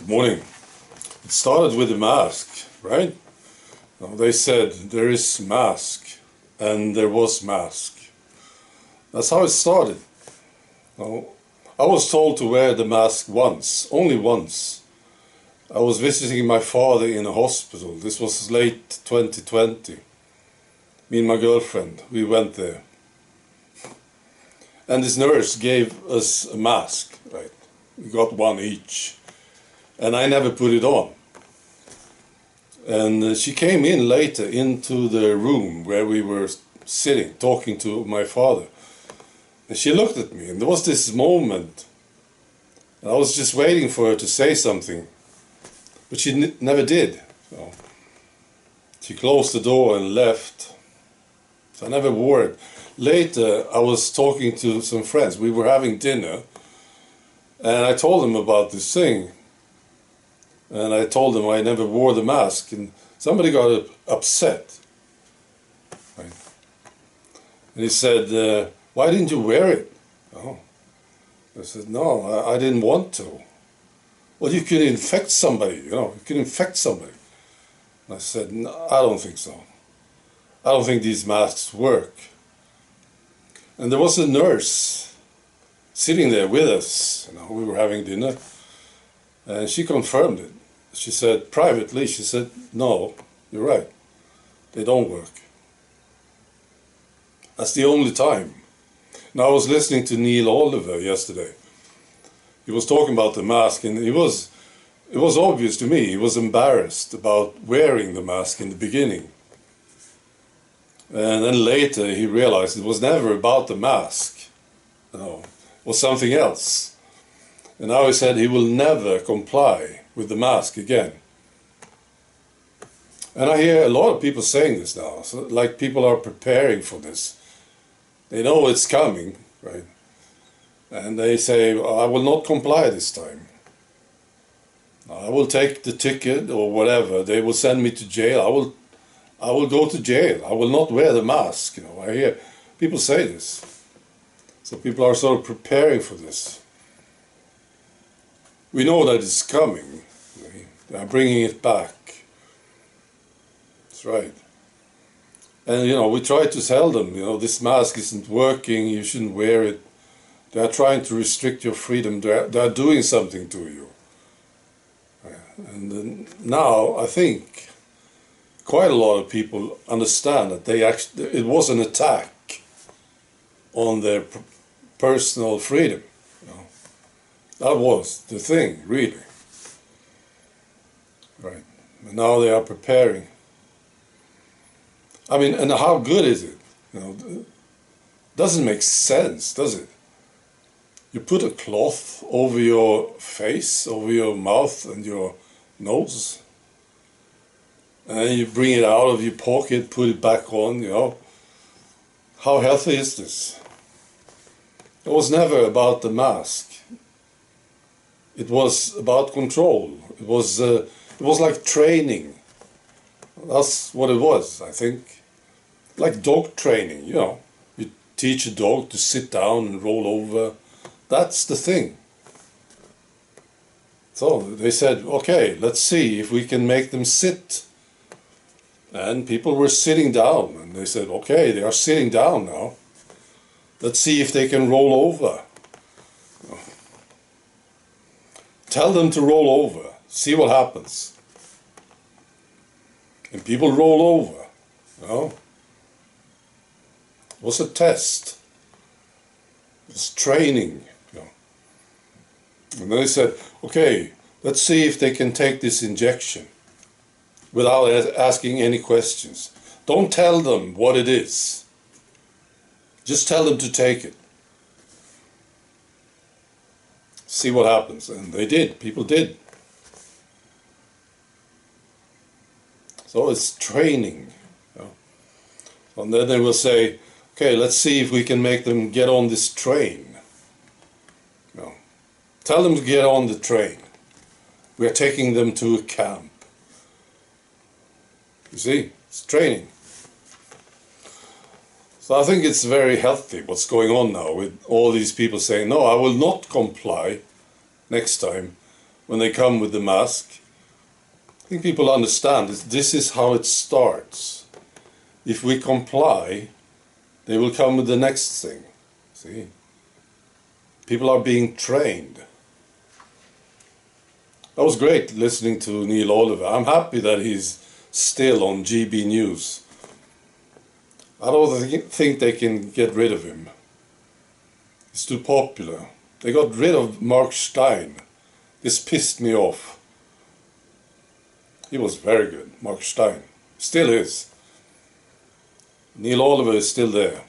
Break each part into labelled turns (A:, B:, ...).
A: Good morning. It started with a mask, right? Now, they said there is mask, and there was mask. That's how it started. Now, I was told to wear the mask once, only once. I was visiting my father in a hospital. This was late 2020. Me and my girlfriend, we went there. And this nurse gave us a mask, right? We got one each. And I never put it on. And she came in later into the room where we were sitting, talking to my father. And she looked at me, and there was this moment. I was just waiting for her to say something, but she never did. So she closed the door and left. So I never wore it. Later, I was talking to some friends. We were having dinner, and I told them about this thing. And I told them I never wore the mask, and somebody got upset. Right? And he said, why didn't you wear it? Oh. I said, no, I didn't want to. Well, you could infect somebody, you could infect somebody. And I said, no, I don't think so. I don't think these masks work. And there was a nurse sitting there with us. We were having dinner, and she confirmed it. She said, privately, she said, no, you're right. They don't work. That's the only time. Now, I was listening to Neil Oliver yesterday. He was talking about the mask, and it was obvious to me, he was embarrassed about wearing the mask in the beginning. And then later he realized it was never about the mask. No, it was something else. And now he said he will never comply with the mask again. And I hear a lot of people saying this now, so like people are preparing for this. They know it's coming, right? And they say, I will not comply this time. I will take the ticket or whatever. They will send me to jail. I will go to jail. I will not wear the mask. I hear people say this. So people are sort of preparing for this. We know that it's coming. They are bringing it back. That's right. And, we try to tell them, this mask isn't working, you shouldn't wear it. They are trying to restrict your freedom. They are doing something to you. And now, I think, quite a lot of people understand that it was an attack on their personal freedom. That was the thing, really. Right. And now they are preparing. I mean, and how good is it? Doesn't make sense, does it? You put a cloth over your face, over your mouth and your nose, and then you bring it out of your pocket, put it back on, How healthy is this? It was never about the mask. It was about control. It was like training. That's what it was, I think. Like dog training, You teach a dog to sit down and roll over. That's the thing. So they said, okay, let's see if we can make them sit. And people were sitting down. And they said, okay, they are sitting down now. Let's see if they can roll over. Tell them to roll over. See what happens. And people roll over. It was a test. It was training. And then they said, okay, let's see if they can take this injection without asking any questions. Don't tell them what it is. Just tell them to take it. See what happens. And they did. People did. So it's training. And then they will say, okay, let's see if we can make them get on this train. Tell them to get on the train. We are taking them to a camp. You see, it's training. So I think it's very healthy what's going on now with all these people saying, no, I will not comply next time when they come with the mask. I think people understand this is how it starts. If we comply, they will come with the next thing. See? People are being trained. That was great listening to Neil Oliver. I'm happy that he's still on GB News. I don't think they can get rid of him. He's too popular. They got rid of Mark Stein. This pissed me off. He was very good, Mark Stein. Still is. Neil Oliver is still there.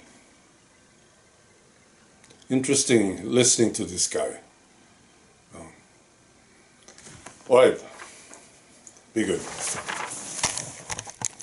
A: Interesting listening to this guy. Alright, be good.